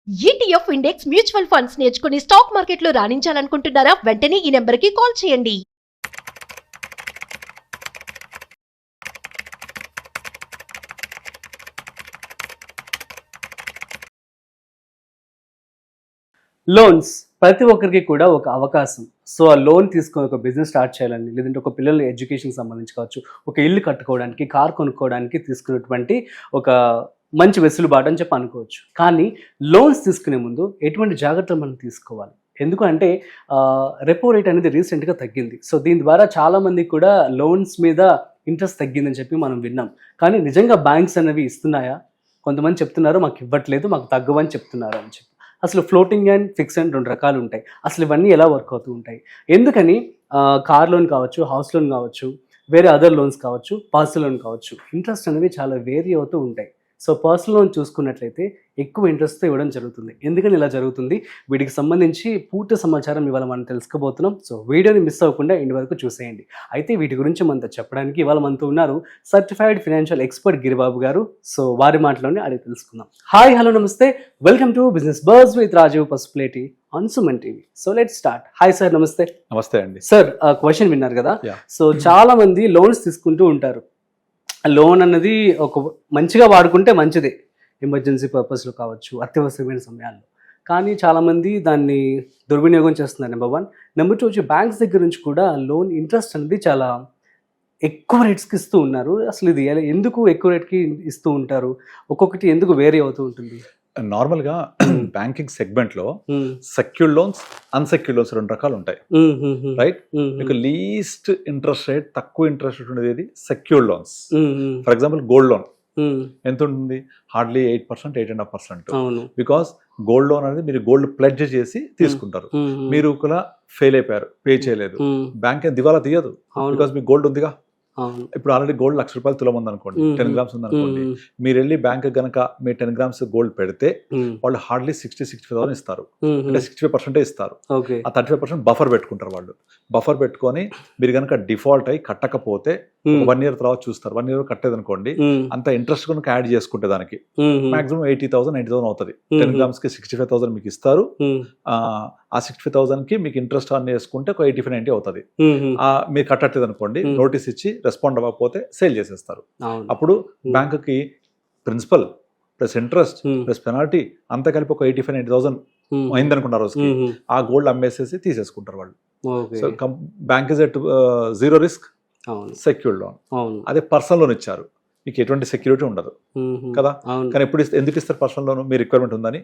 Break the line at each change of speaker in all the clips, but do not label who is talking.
ETF index mutual funds నేర్చుకుని stock మార్కెట్లో రాణించాలనుకుంటున్నారా? వెంటనే ఈ నెంబర్కి కాల్ చేయండి.
లోన్స్ ప్రతి ఒక్కరికి కూడా ఒక అవకాశం. సో ఆ లోన్ తీసుకొని ఒక బిజినెస్ స్టార్ట్ చేయాలని, లేదంటే ఒక పిల్లల ఎడ్యుకేషన్ సంబంధించి కావచ్చు, ఒక ఇల్లు కట్టుకోవడానికి, కార్ కొనుక్కోవడానికి తీసుకున్నటువంటి ఒక మంచి వెసులుబాటు అని చెప్పి అనుకోవచ్చు. కానీ లోన్స్ తీసుకునే ముందు ఎటువంటి జాగ్రత్తలు మనం తీసుకోవాలి? ఎందుకంటే రెపో రేట్ అనేది రీసెంట్గా తగ్గింది. సో దీని ద్వారా చాలామందికి కూడా లోన్స్ మీద ఇంట్రెస్ట్ తగ్గిందని చెప్పి మనం విన్నాం. కానీ నిజంగా బ్యాంక్స్ అనేవి ఇస్తున్నాయా? కొంతమంది చెప్తున్నారు మాకు ఇవ్వట్లేదు, మాకు తగ్గవని చెప్తున్నారు అని చెప్పి. అసలు ఫ్లోటింగ్ అండ్ ఫిక్స్ అండ్ 2 రకాలు ఉంటాయి. అసలు ఇవన్నీ ఎలా వర్క్ అవుతూ ఉంటాయి? ఎందుకని కార్ లోన్ కావచ్చు, హౌస్ లోన్ కావచ్చు, వేరే అదర్ లోన్స్ కావచ్చు, పర్సనల్ లోన్ కావచ్చు, ఇంట్రెస్ట్ అనేవి చాలా వేరీ అవుతూ ఉంటాయి. సో పర్సనల్ లోన్ చూసుకున్నట్లయితే ఎక్కువ ఇంట్రెస్ట్తో ఇవ్వడం జరుగుతుంది. ఎందుకని ఇలా జరుగుతుంది? వీటికి సంబంధించి పూర్తి సమాచారం ఇవాళ మనం తెలుసుకోబోతున్నాం. సో వీడియోని మిస్ అవ్వకుండా ఇంటి వరకు చూసేయండి. అయితే వీటి గురించి మనతో చెప్పడానికి ఇవాళ మనతో ఉన్నారు సర్టిఫైడ్ ఫైనాన్షియల్ ఎక్స్పర్ట్ గిరిబాబు గారు. సో వారి మాటలోనే అడిగి తెలుసుకుందాం. హాయ్, హలో, నమస్తే, welcome to business bars with Rajeev Pasupuleti on Suman TV. So let's start. Hi sir, నమస్తే.
నమస్తే అండి.
సార్, క్వశ్చన్ విన్నారు కదా?
Yeah.
సో చాలా మంది లోన్స్ తీసుకుంటూ ఉంటారు. లోన్ అన్నది ఒక మంచిగా వాడుకుంటే మంచిదే, ఎమర్జెన్సీ పర్పస్లో కావచ్చు, అత్యవసరమైన సమయాల్లో. కానీ చాలామంది దాన్ని దుర్వినియోగం చేస్తున్నారు. నెంబర్ 1. నెంబర్ 2 వచ్చి బ్యాంక్స్ దగ్గర నుంచి కూడా లోన్ ఇంట్రెస్ట్ అనేది చాలా ఎక్కువ రేట్స్కి ఇస్తూ ఉన్నారు. అసలు ఇది ఎందుకు ఎక్కువ రేట్కి ఇస్తూ ఉంటారు? ఒక్కొక్కటి ఎందుకు వేరీ అవుతూ ఉంటుంది?
నార్మల్గా బ్యాంకింగ్ సెగ్మెంట్లో సెక్యూర్డ్ లోన్స్, అన్సెక్యూర్డ్ లోన్స్ 2 రకాలు ఉంటాయి, రైట్? మీకు లీస్ట్ ఇంట్రెస్ట్ రేట్, తక్కువ ఇంట్రెస్ట్ రేట్ ఉండేది secured loans. For example gold loan ఎంత ఉంటుంది? హార్డ్లీ 8%, 8.5%. బికాస్ గోల్డ్ లోన్ అనేది మీరు గోల్డ్ ప్లెడ్జ్ చేసి తీసుకుంటారు. మీరు కూడా ఫెయిల్ అయిపోయారు, పే చేయలేదు, బ్యాంక్ ఏం దివాలా తీయదు, బికాస్ మీకు గోల్డ్ ఉందిగా. ఇప్పుడు ఆల్రెడీ గోల్డ్ ₹1,00,000 తులం ఉందనుకోండి, 10 గ్రామ్స్ ఉందనుకోండి, మీరు వెళ్ళి బ్యాంక్ గనక మీ 10 గ్రామ్స్ గోల్డ్ పెడితే వాళ్ళు హార్డ్లీ 60,000-65,000 ఇస్తారు. అంటే 65% ఇస్తారు. ఆ 35% బఫర్ పెట్టుకుంటారు వాళ్ళు. బఫర్ పెట్టుకొని మీరు కనుక డిఫాల్ట్ అయ్యి కట్టకపోతే 1 year తర్వాత చూస్తారు. 1 year కట్టేది అనుకోండి, అంత ఇంట్రెస్ట్ కనుక యాడ్ చేసుకుంటే దానికి మాక్సిమం 80,000, 90,000 అవుతుంది. 10 గ్రామ్స్ కి 65,000 మీకు ఇస్తారు. ఆ 65,000 కి మీకు ఇంట్రెస్ట్ ఆన్ చేసుకుంటే ఒక 85-90 అవుతుంది. మీరు కట్టట్లేదు అనుకోండి, నోటీస్ ఇచ్చి రెస్పాండ్ అవ్వకపోతే సేల్ చేసేస్తారు. అప్పుడు బ్యాంకుకి principal plus interest plus penalty అంతా కలిపి ఒక 85-90,000 అయింది అనుకున్న రోజుకి ఆ గోల్డ్ అమ్మేసేసి తీసేసుకుంటారు వాళ్ళు. So bank is at 0 risk secured loan. అదే పర్సనల్ లోన్ ఇచ్చారు, మీకు ఎటువంటి సెక్యూరిటీ ఉండదు కదా. కానీ ఎప్పుడు ఎందుకు ఇస్తారు పర్సనల్ లోన్? మీ రిక్వైర్మెంట్ ఉందని,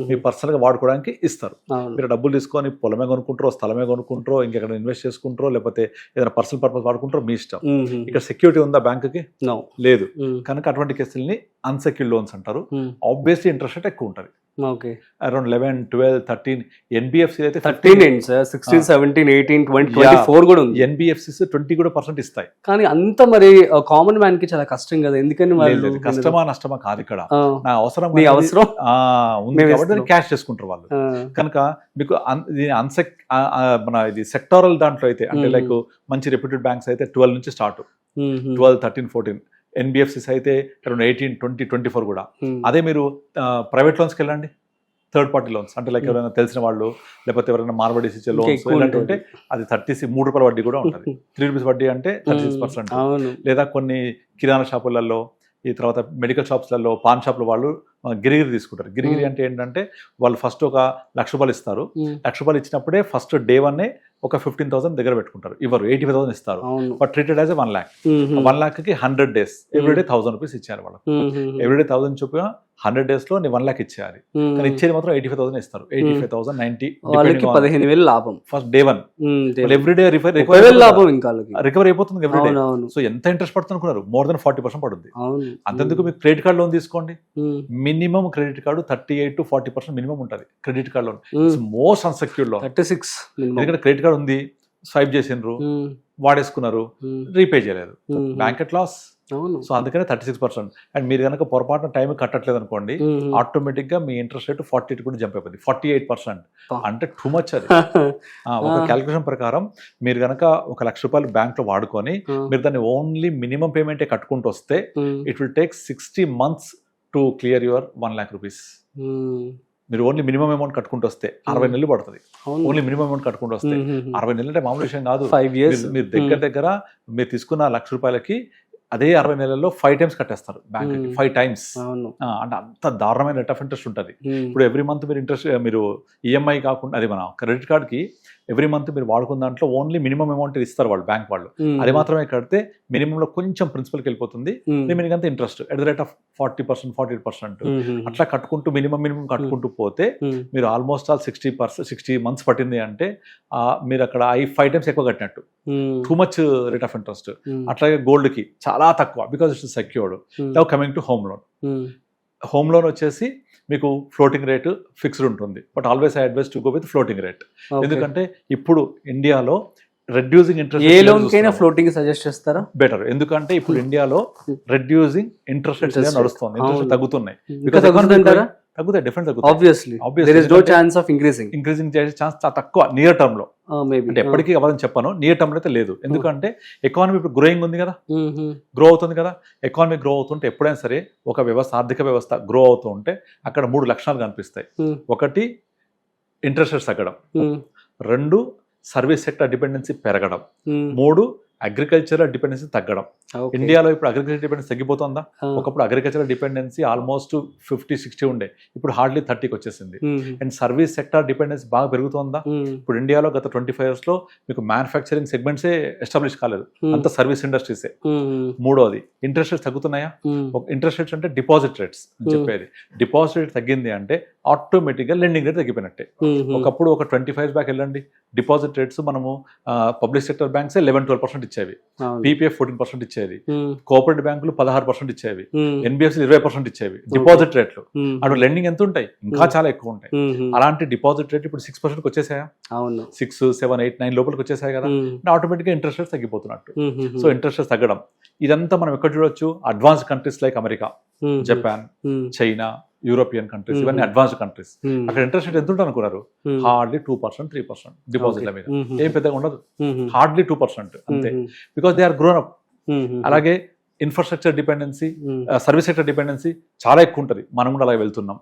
మీ పర్సనల్ గా వాడుకోవడానికి ఇస్తారు. మీరు డబ్బులు తీసుకొని పొలమే కొనుక్కుంటారో, స్థలమే కొనుక్కుంటారో, ఇంకెక్కడ ఇన్వెస్ట్ చేసుకుంటారో, లేకపోతే ఏదైనా పర్సనల్ పర్పస్ వాడుకుంటారో, మీ ఇష్టం. ఇక్కడ సెక్యూరిటీ ఉందా బ్యాంకుకి? లేదు. కనుక అటువంటి కేసుల్ని అన్సెక్యూర్డ్ లోన్స్ అంటారు. ఆబ్వియస్లీ ఇంట్రెస్ట్ రేట్ ఎక్కువ ఉంటుంది. అరౌండ్ 11, 12, 13. ఎన్బిఎఫ్సి అయితే
13, 16, 17, 18, 20, 24 కూడా ఉంది.
ఎన్బిఎఫ్సిస్ 20% ఇస్తాయి.
కానీ అంత మరి కామన్ మ్యాన్ కి చాలా కష్టం కదా. ఎందుకని
కష్టమా నష్టమా కాదు, ఇక్కడ నా అవసరం ఉంది కాబట్టి క్యాష్ చేసుకుంటారు వాళ్ళు. కనుక మీకు మన ఇది సెక్టారల్ దాంట్లో అయితే, అంటే లైక్ మంచి రెప్యూటెడ్ బ్యాంక్స్ అయితే 12 నుంచి స్టార్ట్, 12, 13, 14. ఎన్బిఎఫ్సిస్ అయితే అరౌండ్ 18, 20, 24 కూడా. అదే మీరు ప్రైవేట్ లోన్స్కి వెళ్ళండి, థర్డ్ పార్టీ లోన్స్ అంటే లైక్ ఎవరైనా తెలిసిన వాళ్ళు, లేకపోతే ఎవరైనా మార్వడీస్ ఇచ్చే లోన్స్ ఇలాంటి ఉంటే అది ₹3 వడ్డీ కూడా ఉంటుంది. ₹3 వడ్డీ అంటే 36%. లేదా కొన్ని కిరాణా షాపులలో, ఈ తర్వాత మెడికల్ షాప్స్లలో, పాన్ షాప్లో వాళ్ళు గిరిగిరి తీసుకుంటారు. గిరిగిరి అంటే ఏంటంటే వాళ్ళు ఫస్ట్ ఒక ₹1,00,000 ఇస్తారు. ₹1,00,000 ఇచ్చినప్పుడే ఫస్ట్ డే 1 ఒక 15,000 దగ్గర పెట్టుకుంటారు. ఇవ్వరు, 85,000 ఇస్తారు. But treated as 1 lakh. 1 lakhకి 100 days everyday ₹1,000 ఇచ్చారు వాళ్ళకి. ఎవ్రీడే 1,000 చొప్పున 100 days లో 1 lakh ఇచ్చేయాలి. కానీ ఇచ్చేది మాత్రం 85,000 ఇస్తారు. 85,000, 90,
15,000 లాభం
ఫస్ట్ డే 1. ఎవ్రీడే
లాభం ఇంకా
రికవర్ అయిపోతుంది ఎవ్రీడే. సో ఎంత ఇంట్రెస్ట్ పడుతుంది అనుకున్నారు? మోర్ దెన్ 40% పడుతుంది. అంతెందుకు మీకు క్రెడిట్ కార్డ్ లోన్ తీసుకోండి, minimum credit card 38 to 40% minimum ఉంటుంది. Credit card loan most unsecured loan
36.
ఎందుకంటే క్రెడిట్ కార్డ్ ఉంది, స్వైప్ చేసినారు, వాడేసుకున్నారు, రీపే చేయలేదు, బ్యాంక్ ఎట్ లాస్. సో అందుకనే 36%. అండ్ మీరు కనుక పొరపాటున టైం కట్టట్లేదు అనుకోండి, ఆటోమేటిక్ గా మీ ఇంట్రెస్ట్ రేట్ 48 కూడా జంప్ అయిపోయింది. 48% అంటే టూ మచ్. అది ఒక క్యాలిక్యులేషన్ ప్రకారం మీరు కనుక ఒక ₹1,00,000 బ్యాంక్ లో వాడుకొని మీరు దాన్ని ఓన్లీ మినిమం పేమెంటే కట్టుకుంటూ వస్తే it will take 60 months to clear your ₹1 lakh. మీరు ఓన్లీ మినిమం అమౌంట్ కట్టుకుంటూ వస్తే 60 నెలలు పడుతుంది. ఓన్లీ మినిమం అమౌంట్ కట్టుకుంటూ వస్తే 60 నెలలు అంటే మామూలు విషయం కాదు.
5 years.
మీరు దగ్గర మీరు తీసుకున్న ₹1,00,000కి అదే 60 నెలల్లో 5 times కట్టేస్తారు బ్యాంక్ 5 times. అంటే అంత దారుణమైన రేట్ ఆఫ్ ఇంట్రెస్ట్ ఉంటుంది. ఇప్పుడు ఎవ్రీ మంత్ మీరు మీరు ఈఎంఐ కాకుండా అది మన క్రెడిట్ కార్డ్కి ఎవ్రీ మంత్ మీరు వాడుకున్న దాంట్లో ఓన్లీ మినిమం అమౌంట్ ఇస్తారు వాళ్ళు, బ్యాంక్ వాళ్ళు. అది మాత్రమే కడితే మినిమంలో కొంచెం ప్రిన్సిపల్కి వెళ్ళిపోతుంది, రిమైనింగ్ అంతా interest at the rate of 40%, 48%. అట్లా కట్టుకుంటూ మినిమం కట్టుకుంటూ పోతే మీరు ఆల్మోస్ట్ ఆల్ 60 months పట్టింది అంటే మీరు అక్కడ 5 times ఎక్కువ కట్టినట్టు. Too much rate of interest. అట్లాగే గోల్డ్కి చాలా తక్కువ, because it's secured. Now coming to home loan. Home loan వచ్చేసి మీకు ఫ్లోటింగ్ రేట్ ఫిక్స్డ్ ఉంటుంది, but always I advise to go with floating rate. ఎందుకంటే ఇప్పుడు ఇండియాలో రెడ్యూసింగ్ ఇంట్రెస్ట్,
ఏ లోన్ కైనా ఫ్లోటింగ్ సజెస్ట్ చేస్తారా?
బెటర్. ఎందుకంటే ఇప్పుడు ఇండియాలో రెడ్యూసింగ్ ఇంట్రెస్ట్ రేట్స్ నడుస్తుంది, ఇంట్రెస్ట్ తగ్గుతున్నాయి. తగ్గుతాయి, డిఫరెంట్ తగ్గుతాయి.
Obviously. There is no chance of increasing.
Increasing చేసే ఛాన్స్ చాలా తక్కువ నియర్ టర్మ్ లో. అంటే ఎప్పటికీ అవ్వాలని చెప్పాను, నియర్ టర్మ్ లో అయితే లేదు. ఎందుకంటే ఎకానమీ ఇప్పుడు గ్రోయింగ్ ఉంది కదా, గ్రో అవుతుంది కదా. ఎకానమీ గ్రో అవుతుంటే ఎప్పుడైనా సరే ఒక వ్యవస్థ, ఆర్థిక వ్యవస్థ గ్రో అవుతూ ఉంటే అక్కడ 3 లక్షణాలు కనిపిస్తాయి. ఒకటి ఇంట్రెస్ట్ రేట్స్ తగ్గడం, 2 సర్వీస్ సెక్టర్ డిపెండెన్సీ పెరగడం, 3 అగ్రికల్చరల్ డిపెండెన్సీ తగ్గడం. ఇండియాలో ఇప్పుడు అగ్రికల్చర్ డిపెండెన్సీ తగ్గిపోతుందా? ఒకప్పుడు అగ్రికల్చరల్ డిపెండెన్సీ ఆల్మోస్ట్ 50-60 ఉండే, ఇప్పుడు హార్డ్లీ 30కి వచ్చేసింది. అండ్ సర్వీస్ సెక్టర్ డిపెండెన్సీ బాగా పెరుగుతుందా? ఇప్పుడు ఇండియాలో గత 25 years లో మీకు మ్యానుఫ్యాక్చరింగ్ సెగ్మెంట్సే ఎస్టాబ్లిష్ కాలేదు, అంత సర్వీస్ ఇండస్ట్రీసే. మూడోది ఇంట్రెస్ట్ రేట్స్ తగ్గుతున్నాయా? ఇంట్రెస్ట్ రేట్స్ అంటే డిపాజిట్ రేట్స్ చెప్పేది. డిపాజిట్ రేట్ తగ్గింది అంటే ఆటోమేటిక్గా లెండింగ్ రేట్ తగ్గిపోయినట్టే. ఒకప్పుడు ఒక 25 years బ్యాక్ వెళ్ళండి, డిపాజిట్ రేట్స్ మనము పబ్లిక్ సెక్టర్ బ్యాంక్స్ 11-12% ఇచ్చేవి, పీపీఎఫ్ 14% ఇచ్చేది, కోఆపరేటివ్ బ్యాంకులు 16% ఇచ్చేవి, ఎన్బిఎఫ్సి 20% ఇచ్చేవి డిపాజిట్ రేట్లు. అటు లెండింగ్ ఎంత ఉంటాయి? ఇంకా చాలా ఎక్కువ ఉంటాయి. అలాంటి డిపాజిట్ రేట్ ఇప్పుడు 6% వచ్చేసాయా? 6, 7, 8, 9 లోపలికి వచ్చేసాయి కదా. ఆటోమేటిక్ గా ఇంట్రెస్ట్ రేట్స్ తగ్గిపోతున్నట్టు. సో ఇంట్రెస్ట్ రేట్స్ తగ్గడం ఇదంతా మనం ఎక్కడ చూడొచ్చు? Advance countries like America, Japan, China, European countries, ఇవన్నీ అడ్వాన్స్డ్ కంట్రీస్. అక్కడ ఇంట్రెస్ట్ రేట్ ఎంత ఉంటుంది అనుకున్నారు? హార్డ్లీ 2%, 3% డిపాజిట్ల మీద. ఏం పెద్దగా ఉండదు, హార్డ్లీ 2% అంతే. Because they are grown up. అలాగే infrastructure dependency, service sector dependency చాలా ఎక్కువ ఉంటుంది. మనం కూడా అలాగే వెళ్తున్నాం.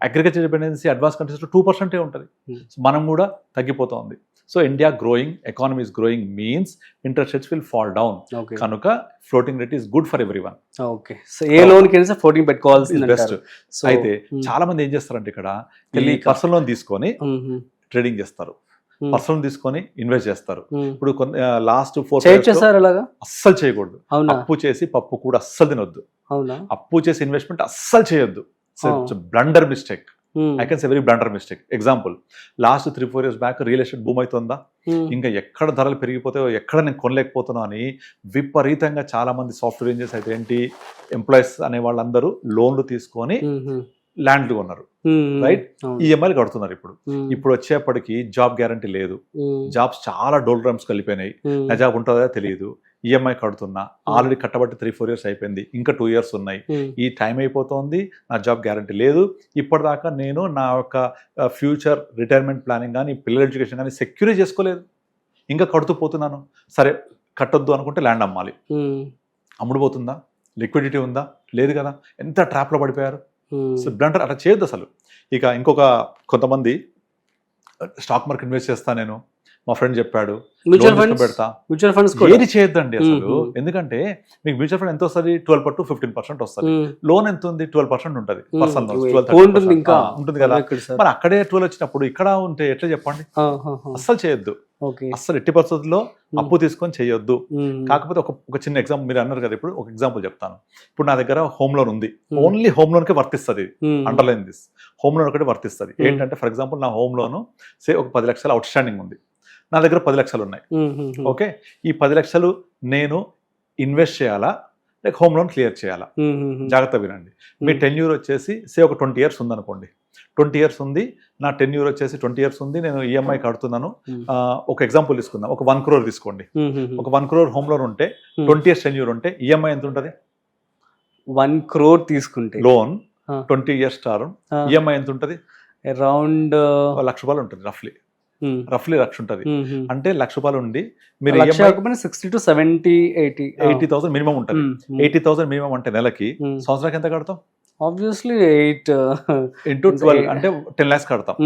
అగ్రికల్చర్ డిపెండెన్సీ అడ్వాన్స్ కంట్రీస్లో 2% ఉంటుంది. మనం కూడా తగ్గిపోతుంది. So India growing, economy is growing means interest rates will fall down. కనుక floating rate is good for everyone.
Okay, so ఏ లోన్ కి ఫ్లోటింగ్ పెట్టుకోవాల్సింది
బెస్ట్. అయితే చాలా మంది ఏం చేస్తారంటే ఇక్కడ పర్సనల్ లోన్ తీసుకొని ట్రేడింగ్ చేస్తారు, పర్సనల్ తీసుకొని ఇన్వెస్ట్ చేస్తారు. ఇప్పుడు లాస్ట్ 4 years అస్సలు చేయకూడదు. అప్పు చేసి పప్పు కూడా అస్సలు తినొద్దు. అప్పు చేసి ఇన్వెస్ట్మెంట్ అస్సలు చేయొద్దు. Blunder mistake. I can say very blunder mistake. Example, last 3-4 years back real estate భూమి అవుతుందా? ఇంకా ఎక్కడ ధరలు పెరిగిపోతాయో, ఎక్కడ నేను కొనలేకపోతున్నా అని విపరీతంగా చాలా మంది సాఫ్ట్వేర్ ఇంజనీర్స్ అయితే ఏంటి, ఎంప్లాయీస్ అనే వాళ్ళందరూ లోన్లు తీసుకొని ల్యాండ్లు కొన్నారు, రైట్? ఈఎంఐలు కడుతున్నారు. ఇప్పుడు వచ్చేప్పటికి జాబ్ గ్యారంటీ లేదు, జాబ్స్ చాలా డోల్ డ్రమ్స్ కలిపోయినాయి, నా జాబ్ ఉంటుందో తెలియదు, ఈఎంఐ కడుతున్నా, ఆల్రెడీ కట్టబట్టి 3-4 years అయిపోయింది, ఇంకా 2 years ఉన్నాయి, ఈ టైం అయిపోతుంది, నా జాబ్ గ్యారంటీ లేదు. ఇప్పటిదాకా నేను నా యొక్క ఫ్యూచర్ రిటైర్మెంట్ ప్లానింగ్ కానీ పిల్లల ఎడ్యుకేషన్ కానీ సెక్యూర్ చేసుకోలేదు, ఇంకా కడుతూ పోతున్నాను. సరే కట్టొద్దు అనుకుంటే ల్యాండ్ అమ్మాలి, అమ్ముడుపోతుందా? లిక్విడిటీ ఉందా? లేదు కదా. ఎంత ట్రాప్లో పడిపోయారు. సో బ్లండర్ అట్లా చేయొద్దు అసలు. ఇక ఇంకొక కొంతమంది స్టాక్ మార్కెట్ ఇన్వెస్ట్ చేస్తా, నేను మా ఫ్రెండ్ చెప్పాడు పెడతా, మ్యూచువల్ ఫండ్స్ ఏది చేయొద్దండి అసలు. ఎందుకంటే మీకు మ్యూచువల్ ఫండ్ ఎంత వస్తుంది? 12-15% వస్తుంది. లోన్ ఎంత ఉంది? 12% ఉంటుంది. పర్సనల్ లోన్ ఉంటుంది కదా. మరి అక్కడే 12 వచ్చినప్పుడు ఇక్కడ ఉంటే ఎట్లా చెప్పండి? అస్సలు చేయొద్దు, అస్సలు ఎట్టి పరిస్థితుల్లో అప్పు తీసుకొని చేయొద్దు. కాకపోతే ఒక చిన్న ఎగ్జాంపుల్, మీరు అన్నారు కదా, ఇప్పుడు ఒక ఎగ్జాంపుల్ చెప్తాను. ఇప్పుడు నా దగ్గర హోమ్ లోన్ ఉంది, ఓన్లీ హోమ్ లోన్కే వర్తిస్తుంది. అండర్లైన్ దిస్, హోమ్ లోన్ ఒకటి వర్తిస్తుంది. ఏంటంటే ఫర్ ఎగ్జాంపుల్ నా హోమ్ లోన్ సే ఒక 10 లక్షలు అవుట్ స్టాండింగ్ ఉంది, నా దగ్గర 10 లక్షలు ఉన్నాయి. ఓకే, ఈ 10 లక్షలు నేను ఇన్వెస్ట్ చేయాలా లేక హోమ్ లోన్ క్లియర్ చేయాలా? జాగ్రత్త వినండి. మీ టెన్యూర్ వచ్చేసి సే ఒక 20 years ఉందనుకోండి. 20 years ఉంది, నా టెన్యూర్ వచ్చేసి 20 years ఉంది, నేను ఈఎంఐ కడుతున్నాను. ఒక ఎగ్జాంపుల్ తీసుకుందాం, ఒక 1 crore తీసుకోండి. ఒక 1 crore హోమ్ లోన్ ఉంటే 20 years టెన్యూర్ ఉంటే ఈఎంఐ ఎంత ఉంటుంది?
1 crore తీసుకుంటే లోన్
20 years టర్మ్ ఈఎంఐ ఎంత ఉంటుంది?
అరౌండ్
₹1,00,000 ఉంటుంది. రఫ్లీ 1,00,000 ఉంటుంది. అంటే ₹1,00,000 ఉండి మీరు
60 to 70, 80,000
మినిమం ఉంటుంది. 80,000 మినిమం అంటే నెలకి, సంవత్సరానికి ఎంత కడతాం?
ఆబ్వియస్లీ 8
ఇంటూ 12 అంటే 10 lakhs కడతాం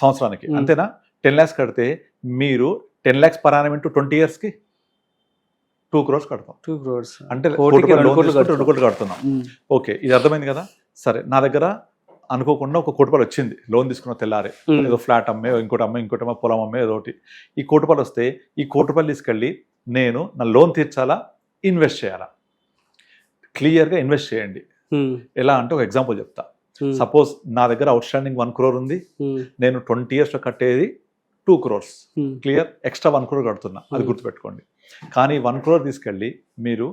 సంవత్సరానికి, అంతేనా? 10 lakhs కడితే మీరు 10 lakhs per annum into 20 years కి 2 crores కడతాం.
2 crores
అంటే
కోటికి 2 కోట్లు
2 కోట్లు కడుతున్నాం. ఓకే, ఇది అర్థమైంది కదా. సరే, నా దగ్గర అనుకోకుండా ఒక కోటి రూపాయలు వచ్చింది లోన్ తీసుకున్న తెల్లారే, ఏదో ఫ్లాట్ అమ్మే, ఇంకోటి అమ్మే, పొలం అమ్మే, ఏదో ఒకటి. ఈ కోటి రూపాయలు వస్తే ఈ కోటి రూపాయలు తీసుకెళ్ళి నేను నా లోన్ తీర్చాలా, ఇన్వెస్ట్ చేయాలా? క్లియర్గా ఇన్వెస్ట్ చేయండి. ఎలా అంటే ఒక ఎగ్జాంపుల్ చెప్తా. సపోజ్ నా దగ్గర అవుట్ స్టాండింగ్ 1 crore ఉంది, నేను 20 years లో కట్టేది 2 crores. క్లియర్, ఎక్స్ట్రా 1 crore కడుతున్నా, అది గుర్తుపెట్టుకోండి. కానీ 1 crore తీసుకెళ్ళి మీరు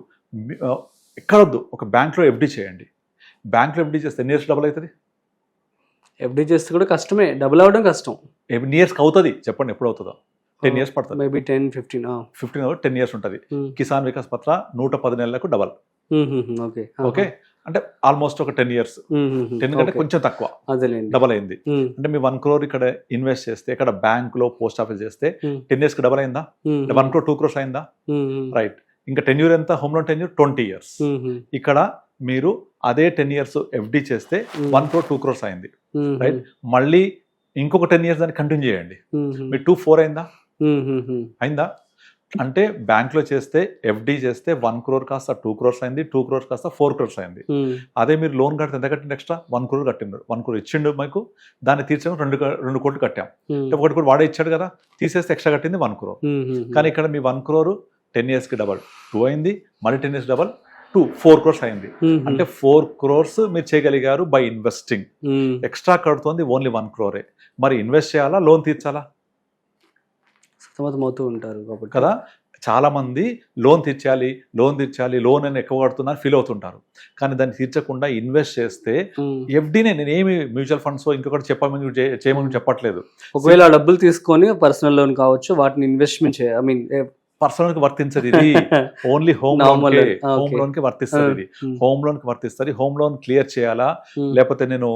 ఎక్కడొద్దు, ఒక బ్యాంక్లో ఎఫ్డి చేయండి. బ్యాంక్లో ఎఫ్డి చేస్తే ఎన్ని ఇయర్స్ డబుల్ అవుతుంది?
ఎఫ్డి చేస్తే కూడా కష్టమే, డబుల్ అవ్వడం కష్టం.
ఎన్ని ఇయర్స్ అవుతుంది చెప్పండి, ఎప్పుడు అవుతుందో? 10 years పడుతుంది.
మేబీ 10-15
10 years ఉంటుంది. కిసాన్ వికాస్ పత్ర 110 నెలలకు డబల్. ఓకే, అంటే ఆల్మోస్ట్ ఒక 10 years, 10 కంటే కొంచెం తక్కువ డబల్ అయింది. అంటే మీ 1 crore ఇక్కడ ఇన్వెస్ట్ చేస్తే, ఇక్కడ బ్యాంక్ లో పోస్ట్ ఆఫీస్ చేస్తే 10 years కి డబల్ అయిందా? 1 crore 2 crores అయిందా? రైట్. ఇంకా టెన్యూర్ ఎంత? Home loan tenure 20 years. ఇక్కడ మీరు అదే 10 years ఎఫ్డి చేస్తే 1 crore 2 crores అయింది. రైట్. మళ్ళీ ఇంకొక 10 years దాన్ని కంటిన్యూ చేయండి, మీ 2-4 అయిందా? అంటే బ్యాంక్ లో చేస్తే, ఎఫ్డి చేస్తే 1 crore కాస్త 2 crores అయింది, 2 crores కాస్త 4 crores అయింది. అదే మీరు లోన్ కడితే ఎంత కట్టింది? ఎక్స్ట్రా 1 crore కట్టిండు. 1 crore ఇచ్చిండు మీకు, దాన్ని తీర్చాము 2 కోట్లు కట్టాం. 1 crore వాడే ఇచ్చాడు కదా, తీసేస్తే ఎక్స్ట్రా కట్టింది 1 crore. కానీ ఇక్కడ మీ 1 crore 10 years కి డబల్ 2 అయింది, మళ్ళీ 10 years డబల్ 4 crores అయింది. అంటే 4 crores మీరు చేయగలిగారు బై ఇన్వెస్టింగ్. ఎక్స్ట్రా కడుతోంది ఓన్లీ 1 crore. మరి ఇన్వెస్ట్ చేయాలా, లోన్ తీర్చాలా?
సతమతమవుతూ ఉంటారు
కదా. చాలా మంది లోన్ తీర్చాలి, లోన్ అని ఎక్కువ కడుతున్నారు ఫీల్ అవుతుంటారు. కానీ దాన్ని తీర్చకుండా ఇన్వెస్ట్ చేస్తే, ఎఫ్డీనే, నేనేమి మ్యూచువల్ ఫండ్స్ ఇంకొకటి చేయమని చెప్పట్లేదు.
ఒకవేళ డబ్బులు తీసుకొని పర్సనల్ లోన్ కావచ్చు, వాటిని ఇన్వెస్ట్మెంట్
పర్సనల్ కి వర్తించదు ఇది, ఓన్లీ హోమ్ లోన్ కి వర్తిస్తుంది. ఇది హోమ్ లోన్ కి వర్తిస్తుంది. హోమ్ లోన్ క్లియర్ చేయాలా, లేకపోతే నేను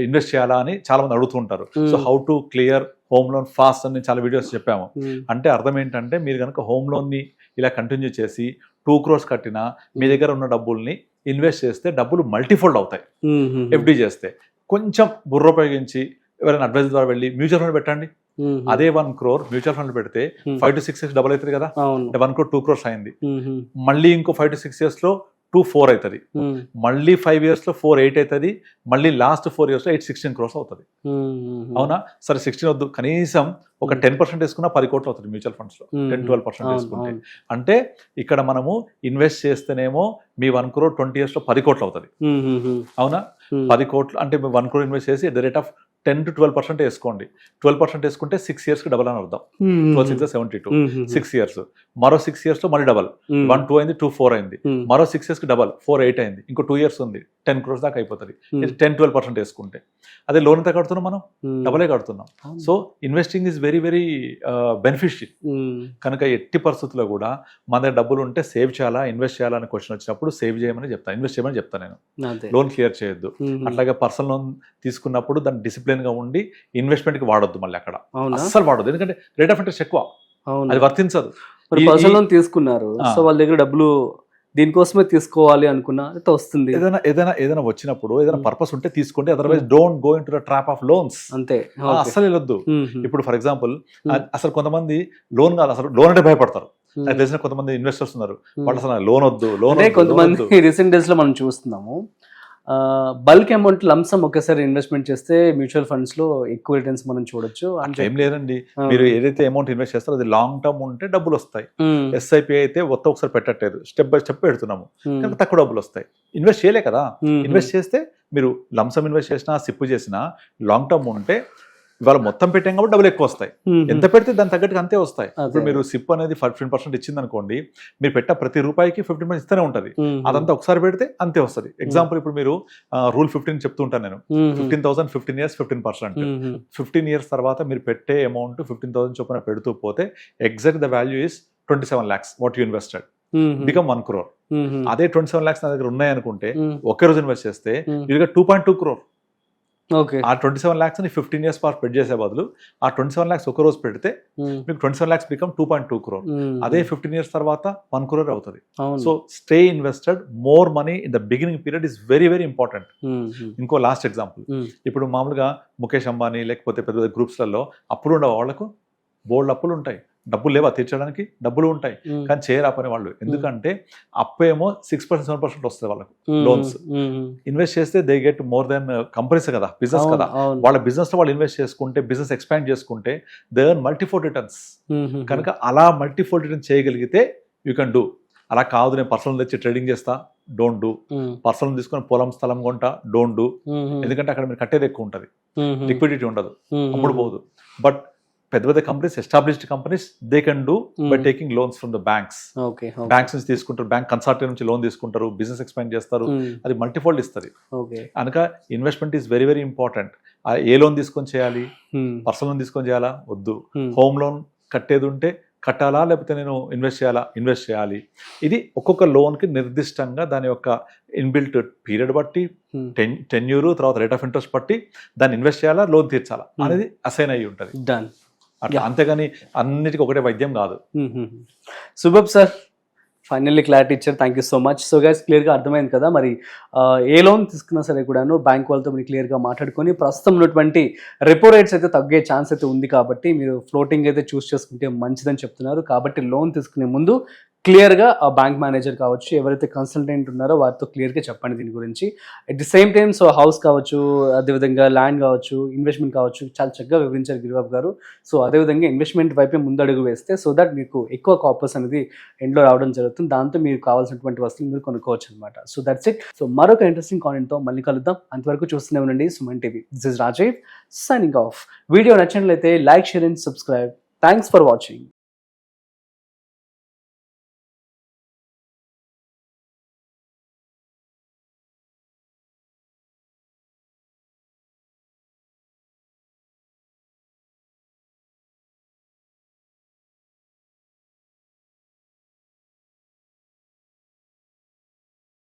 ఇన్వెస్ట్ చేయాలా అని చాలా మంది అడుగుతుంటారు. So how to clear home loan fast అని చాలా వీడియోస్ చెప్పాము. అంటే అర్థం ఏంటంటే, మీరు కనుక హోమ్ లోన్ ని ఇలా కంటిన్యూ చేసి 2 crores కట్టినా, మీ దగ్గర ఉన్న డబ్బుల్ని ఇన్వెస్ట్ చేస్తే డబ్బులు మల్టీఫోల్డ్ అవుతాయి. ఎఫ్డి చేస్తే కొంచెం బుర్ర ఉపయోగించి ఎవరైనా అడ్వైజర్ ద్వారా వెళ్ళి మ్యూచువల్ ఫండ్ పెట్టండి. అదే 1 crore మ్యూచువల్ ఫండ్ పెడితే 5 to 6 years డబల్ అవుతుంది కదా. 1 crore 2 crores అయింది. మళ్ళీ ఇంకో 5 to 6 years లో 2-4 అవుతుంది. మళ్ళీ 5 years లో 4-8 అవుతుంది. మళ్ళీ లాస్ట్ 4 years లో 8-16 crores అవుతుంది. అవునా? సరే 16 వద్దు, కనీసం ఒక 10% వేసుకున్నా 10 కోట్లు అవుతుంది మ్యూచువల్ ఫండ్స్ లో. 10-12% వేసుకుంటే, అంటే ఇక్కడ మనము ఇన్వెస్ట్ చేస్తేనేమో మీ 1 crore 20 years లో 10 కోట్లు అవుతుంది. అవునా? 10 కోట్లు అంటే 1 crore ఇన్వెస్ట్ చేసి at the rate of 10 to 12% వేసుకోండి. 12% వేసుకుంటే 6 years కి డబల్ అని అర్థం. 12 6 72, 6 years. మరో 6 years లో మళ్ళీ డబల్. 1-2 అయింది, 2-4 అయింది. మరో 6 years కి డబల్ 4-8 అయింది. ఇంకో 2 years ఉంది, 10 crores దాకా అయిపోతుంది. 10-12% వేసుకుంటే అదే లోన్ ఎంత కడుతున్నాం మనం? డబలే కడుతున్నాం. So investing is very very beneficial. కనుక ఎట్టి పరిస్థితుల్లో కూడా మన దగ్గర డబ్బులు ఉంటే సేవ్ చేయాలా, ఇన్వెస్ట్ చేయాలా అని క్వశ్చన్ వచ్చినప్పుడు సేవ్ చేయమని చెప్తాను, ఇన్వెస్ట్ చేయమని చెప్తాను నేను. లోన్ క్లియర్ చేయొద్దు. అట్లాగే పర్సనల్ లోన్ తీసుకున్నప్పుడు దాన్ని డిసిప్లిన్ గా ఉండి ఇన్వెస్ట్మెంట్ కి వాడొద్దు. మళ్ళీ అక్కడ అస్సలు వాడొద్దు, ఎందుకంటే రేట్ ఆఫ్ ఇంట్రెస్ట్ ఎక్కువ, అది వర్తించదు.
పర్సనల్ లోన్ తీసుకున్నారు, సో వాళ్ళ దగ్గర డబ్బులు దీనికోసమే తీసుకోవాలి అనుకున్నా వస్తుంది.
ఏదైనా వచ్చినప్పుడు ఏదైనా పర్పస్ ఉంటే తీసుకోండి, otherwise don't go into the trap of loans.
అంతే,
అస్సలు వెళ్ళొద్దు. ఇప్పుడు ఫర్ ఎగ్జాంపుల్ అసలు కొంతమంది లోన్ కాదు, అసలు లోన్ అంటే భయపడతారు. నాకు తెలిసిన కొంతమంది ఇన్వెస్టర్స్ ఉన్నారు, వాళ్ళు అసలు లోన్ వద్దు.
కొంతమంది రీసెంట్ డేస్ లో మనం చూస్తున్నాము, బల్క్ అమౌంట్ లంసమ్ ఒకేసారి ఇన్వెస్ట్మెంట్ చేస్తే మ్యూచువల్ ఫండ్స్ లో ఎక్కువ రిటర్న్స్ మనం చూడొచ్చు.
ఏం లేదండి, మీరు ఏదైతే అమౌంట్ ఇన్వెస్ట్ చేస్తారో అది లాంగ్ టర్మ్ ఉంటే డబ్బులు వస్తాయి. ఎస్ఐపి అయితే ఒకసారి పెట్టట్లేదు, స్టెప్ బై స్టెప్ పెడుతున్నాము, తక్కువ డబ్బులు వస్తాయి. ఇన్వెస్ట్ చేయలే కదా, ఇన్వెస్ట్ చేస్తే మీరు లంసమ్ ఇన్వెస్ట్ చేసినా, సిప్ చేసినా లాంగ్ టర్మ్ ఉంటే ఇవాళ మొత్తం పెట్టాం కాబట్టి డబ్బులు ఎక్కువ వస్తాయి. ఎంత పెడితే దాని తగ్గట్టుగా అంతే వస్తాయి. ఇప్పుడు మీరు సిప్ అనేది 15% ఇచ్చింది అనుకోండి, మీరు పెట్ట ప్రతి రూపాయికి 15% ఇస్తూనే ఉంటుంది. అదంతా ఒకసారి పెడితే అంతే వస్తుంది. ఎగ్జాంపుల్ ఇప్పుడు మీరు రూల్ 15 చెప్తూ ఉంటాను నేను, 15,000 15 years 15%. 15 years తర్వాత మీరు పెట్టే అమౌంట్ 15,000 చొప్పున పెడుతూ పోతే exact the value is 27 lakhs what you invested become 1 crore. అదే 27 lakhs నా దగ్గర ఉన్నాయనుకుంటే ఒకే రోజు ఇన్వెస్ట్ చేస్తే యూగా 2.2 crore.
ఓకే.
ఆ 27 lakhs ని 15 years పాటు స్ప్రెడ్ చేసే బదులు ఆ 27 lakhs ఒక రోజు పెడితే మీకు 27 lakhs బికమ్ 2.2 crore. అదే 15 years తర్వాత 1 crore అవుతుంది. So stay invested, more money in the beginning period is very very important. ఇంకో లాస్ట్ ఎగ్జాంపుల్, ఇప్పుడు మామూలుగా ముఖేష్ అంబానీ లేకపోతే పెద్ద పెద్ద గ్రూప్స్లలో అప్పులు ఉండే వాళ్ళకు బోల్డ్ అప్పులు ఉంటాయి, డబ్బులు లేవా తీర్చడానికి, డబ్బులు ఉంటాయి కానీ చేయరాపని వాళ్ళు. ఎందుకంటే అప్పు ఏమో 6% 7% వస్తుంది వాళ్ళకు లోన్స్. ఇన్వెస్ట్ చేస్తే they get more than companies కదా, బిజినెస్ కదా, వాళ్ళ బిజినెస్ లో వాళ్ళు ఇన్వెస్ట్ చేసుకుంటే, బిజినెస్ ఎక్స్పాండ్ చేసుకుంటే దే ఎర్న్ మల్టీఫోల్డ్ రిటర్న్స్. కనుక అలా మల్టీఫోల్డ్ రిటర్న్స్ చేయగలిగితే యూ కెన్ డూ. అలా కాదు నేను పర్సనల్ తెచ్చి ట్రేడింగ్ చేస్తా, డోంట్ డూ. పర్సనల్ తీసుకొని పొలం స్థలం కొంటా, డోంట్ డూ. ఎందుకంటే అక్కడ మీరు కట్టేది ఎక్కువ ఉంటుంది, లిక్విడిటీ ఉండదు, అమ్ముడు పోదు. బట్ పెద్ద పెద్ద companies, established companies, they can do by taking loans from the banks. Banks నుంచి తీసుకుంటారు, బ్యాంక్ కన్సార్టియం నుంచి లోన్ తీసుకుంటారు, బిజినెస్ ఎక్స్పాండ్ చేస్తారు, అది మల్టీఫోల్డ్ ఇస్తుంది. కనుక investment is very very important. A loan తీసుకొని చేయాలి, పర్సనల్ లోన్ తీసుకొని చేయాలా, వద్దు. హోమ్ లోన్ కట్టేది ఉంటే కట్టాలా, లేకపోతే నేను ఇన్వెస్ట్ చేయాలా, ఇన్వెస్ట్ చేయాలి. ఇది ఒక్కొక్క లోన్కి నిర్దిష్టంగా దాని యొక్క ఇన్బిల్ట్ పీరియడ్ బట్టి, టెన్యూర్, తర్వాత రేట్ ఆఫ్ ఇంట్రెస్ట్ బట్టి దాన్ని ఇన్వెస్ట్ చేయాలా, లోన్ తీర్చాలా అనేది అసైన్ అయ్యి ఉంటుంది. అట్లా, అంతేగాని అన్నిటికీ ఒకటే వైద్యం కాదు.
సుభబ్ సార్ ఫైనల్లీ క్లారిటీ ఇచ్చారు, thank you so much. So guys క్లియర్గా అర్థమైంది కదా, మరి ఏ లోన్ తీసుకున్నా సరే కూడాను బ్యాంక్ వాళ్ళతో మీరు క్లియర్గా మాట్లాడుకొని ప్రస్తుతం ఉన్నటువంటి రెపో రేట్స్ అయితే తగ్గే ఛాన్స్ అయితే ఉంది కాబట్టి మీరు ఫ్లోటింగ్ అయితే చూస్ చేసుకుంటే మంచిదని చెప్తున్నారు. కాబట్టి లోన్ తీసుకునే ముందు క్లియర్గా ఆ బ్యాంక్ మేనేజర్ కావచ్చు, ఎవరైతే కన్సల్టెంట్ ఉన్నారో వారితో క్లియర్గా చెప్పండి దీని గురించి. At the same time so house కావచ్చు, అదేవిధంగా ల్యాండ్ కావచ్చు, ఇన్వెస్ట్మెంట్ కావచ్చు, చాలా చక్కగా వివరించారు గిరిబాబు గారు. సో అదేవిధంగా ఇన్వెస్ట్మెంట్ వైపే ముందడుగు వేస్తే సో దట్ మీకు ఎక్కువ కాపర్స్ అనేది ఎండ్లో రావడం జరుగుతుంది, దాంతో మీకు కావాల్సినటువంటి వస్తువులు మీరు కొనుక్కోవచ్చు అనమాట. So that's it. సో మరొక ఇంట్రెస్టింగ్ కాంటెంట్తో మళ్ళీ కలుద్దాం. అంతవరకు చూస్తూనే ఉండండి Suman TV. This is Rajeev signing off. Video నచ్చినట్లయితే like, share and subscribe. Thanks for watching.